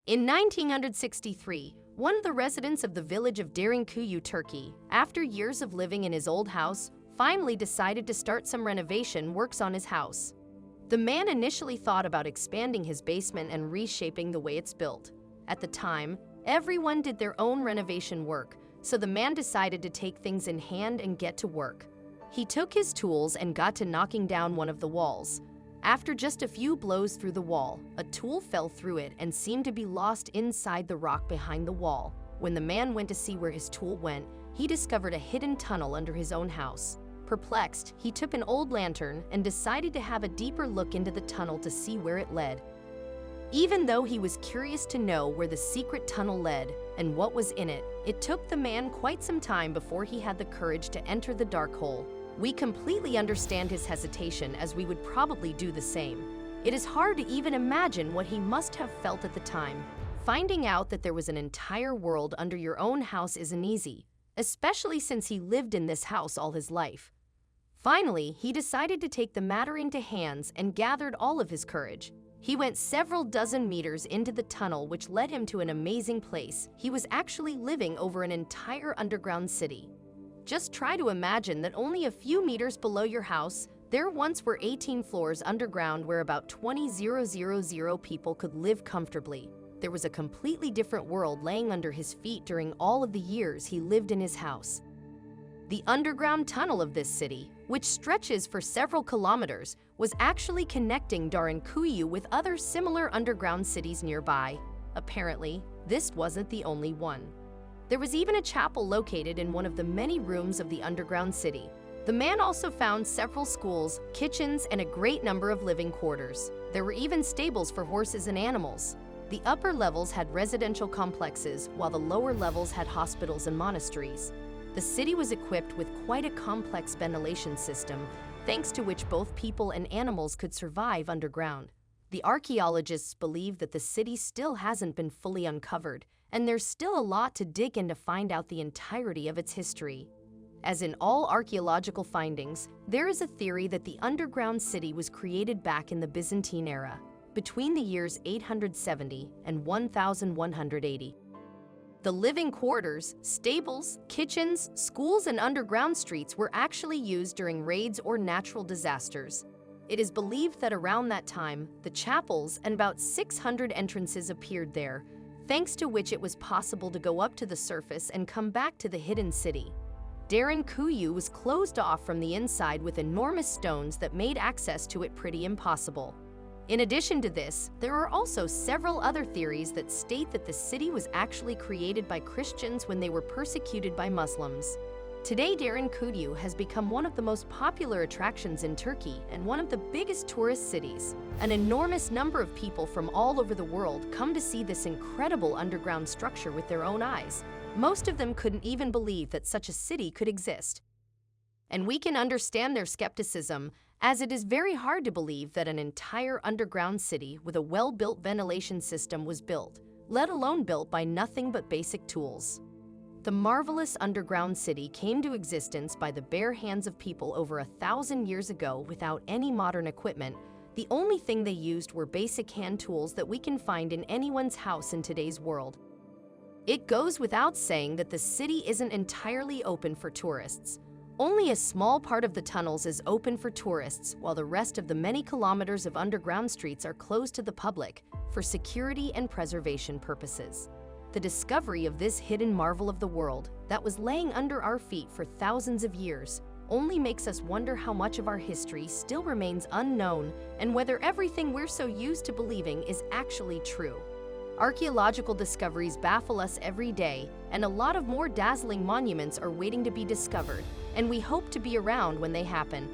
In 1963, one of the residents of the village of Derenkuyu, Turkey, after years of living in his old house, finally decided to start some renovation works on his house. The man initially thought about expanding his basement and reshaping the way it's built. At the time, everyone did their own renovation work, so the man decided to take things in hand and get to work. He took his tools and got to knocking down one of the walls. After just a few blows through the wall, a tool fell through it and seemed to be lost inside the rock behind the wall. When the man went to see where his tool went, he discovered a hidden tunnel under his own house. Perplexed, he took an old lantern and decided to have a deeper look into the tunnel to see where it led. Even though he was curious to know where the secret tunnel led and what was in it, it took the man quite some time before he had the courage to enter the dark hole. We completely understand his hesitation, as we would probably do the same. It is hard to even imagine what he must have felt at the time. Finding out that there was an entire world under your own house isn't easy, especially since he lived in this house all his life. Finally, he decided to take the matter into hands and gathered all of his courage. He went several dozen meters into the tunnel, which led him to an amazing place. He was actually living over an entire underground city. Just try to imagine that only a few meters below your house, there once were 18 floors underground where about 20,000 people could live comfortably. There was a completely different world laying under his feet during all of the years he lived in his house. The underground tunnel of this city, which stretches for several kilometers, was actually connecting Derenkuyu with other similar underground cities nearby. Apparently, this wasn't the only one. There was even a chapel located in one of the many rooms of the underground city. The man also found several schools, kitchens, and a great number of living quarters. There were even stables for horses and animals. The upper levels had residential complexes, while the lower levels had hospitals and monasteries. The city was equipped with quite a complex ventilation system, thanks to which both people and animals could survive underground. The archaeologists believe that the city still hasn't been fully uncovered, and there's still a lot to dig in to find out the entirety of its history. As in all archaeological findings, there is a theory that the underground city was created back in the Byzantine era, between the years 870 and 1180. The living quarters, stables, kitchens, schools, and underground streets were actually used during raids or natural disasters. It is believed that around that time, the chapels and about 600 entrances appeared there, thanks to which it was possible to go up to the surface and come back to the hidden city. Derenkuyu was closed off from the inside with enormous stones that made access to it pretty impossible. In addition to this, there are also several other theories that state that the city was actually created by Christians when they were persecuted by Muslims. Today, Derenkuyu has become one of the most popular attractions in Turkey and one of the biggest tourist cities. An enormous number of people from all over the world come to see this incredible underground structure with their own eyes. Most of them couldn't even believe that such a city could exist. And we can understand their skepticism, as it is very hard to believe that an entire underground city with a well-built ventilation system was built, let alone built by nothing but basic tools. The marvelous underground city came to existence by the bare hands of people over 1,000 years ago without any modern equipment. The only thing they used were basic hand tools that we can find in anyone's house in today's world. It goes without saying that the city isn't entirely open for tourists. Only a small part of the tunnels is open for tourists, while the rest of the many kilometers of underground streets are closed to the public for security and preservation purposes. The discovery of this hidden marvel of the world that was laying under our feet for thousands of years only makes us wonder how much of our history still remains unknown and whether everything we're so used to believing is actually true. Archaeological discoveries baffle us every day, and a lot of more dazzling monuments are waiting to be discovered, and we hope to be around when they happen.